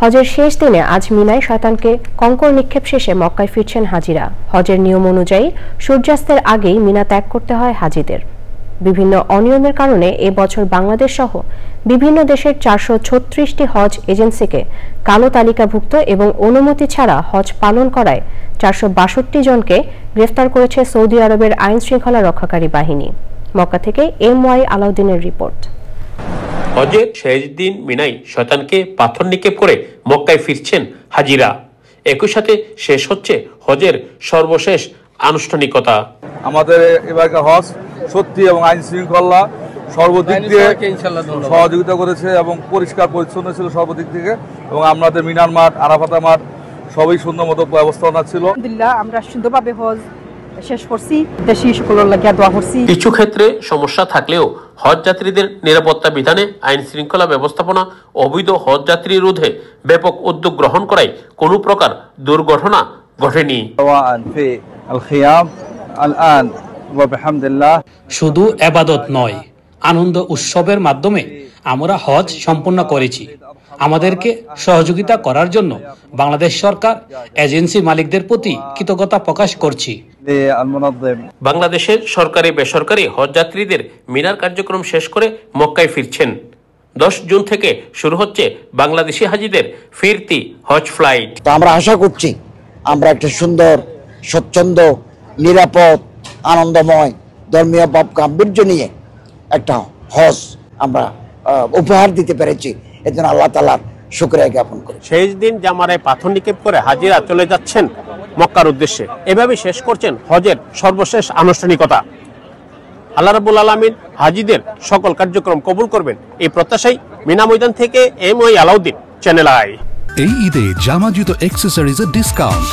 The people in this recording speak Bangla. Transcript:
হজের শেষ দিনে আজ মিনায় শয়তানকে কঙ্কর নিক্ষেপ শেষে মক্কায় ফিরছেন হাজিরা। হজের নিয়ম অনুযায়ী সূর্যাস্তের আগেই মিনা ত্যাগ করতে হয় হাজিদের। বিভিন্ন অনিয়মের কারণে এবছর বাংলাদেশ সহ বিভিন্ন দেশের 436টি হজ এজেন্সিকে কালো তালিকাভুক্ত এবং অনুমতি ছাড়া হজ পালন করায় 462 জনকে গ্রেফতার করেছে সৌদি আরবের আইন শৃঙ্খলা রক্ষাকারী বাহিনী। মক্কা থেকে MY আলাউদ্দিনের রিপোর্ট। হজের শেষ দিন মিনায় শয়তানকে পাথর নিক্ষেপ করে মক্কায় ফিরছেন হাজিরা। একই সাথে শেষ হচ্ছে হজের সর্বশেষ আনুষ্ঠানিকতা। আমাদের এবারকার হজ সত্যি এবং আইন শৃঙ্খলা সর্বদিক দিয়ে সহযোগিতা করেছে এবং পরিষ্কার পরিচ্ছন্ন ছিল সর্বদিক থেকে, এবং আমাদের মিনার মাঠ, আরাফাতা মাঠ সবই সুন্দর মতো ব্যবস্থাপনা ছিল। আলহামদুলিল্লাহ আমরা সুন্দরভাবে হজ শেষ করছি, দেশি সকলের লাগিয়া দোয়া করছি। কিছু ক্ষেত্রে সমস্যা থাকলেও হজ যাত্রীদের নিরাপত্তা বিধানে আইন শৃঙ্খলা ব্যবস্থাপনা অবৈধ হজ যাত্রী রোধে ব্যাপক উদ্যোগ গ্রহণ করায় কোনো প্রকার দুর্ঘটনা ঘটেনি। শুধু ইবাদত নয়, আনন্দ উৎসবের মাধ্যমে আমরা হজ সম্পন্ন করেছি। আমাদেরকে সহযোগিতা করার জন্য বাংলাদেশ সরকার এজেন্সি মালিকদের প্রতি কৃতজ্ঞতা প্রকাশ করছি। বাংলাদেশের সরকারি বেসরকারি হজ যাত্রীদের মিনার কার্যক্রম শেষ করে মক্কায় ফিরছেন। 10 জুন থেকে শুরু হচ্ছে বাংলাদেশি হাজিদের ফিরতি হজ ফ্লাইট। আমরা আশা করছি আমরা একটা সুন্দর, স্বচ্ছন্দ, নিরাপদ, আনন্দময়, ধর্মীয় ভাব গাম্ভীর্য নিয়ে একটা হজ আমরা উপহার দিতে পেরেছি। এর জন্য আল্লাহ তাআলার শুকরিয়া জ্ঞাপন করি। শেষ দিন জামারায় পাথর নিক্ষেপ করে হাজিরা চলে যাচ্ছেন মক্কার উদ্দেশ্যে। এভাবে শেষ করছেন হজের সর্বশেষ আনুষ্ঠানিকতা। আল্লাহ রাব্বুল আলামিন হাজিদের সকল কার্যক্রম কবুল করবেন এই প্রত্যাশায় মিনা ময়দান থেকে MY আলাউদ্দিন, চ্যানেল আই। এই ঈদে জামা জুতো অ্যাক্সেসরিজের ডিসকাউন্ট।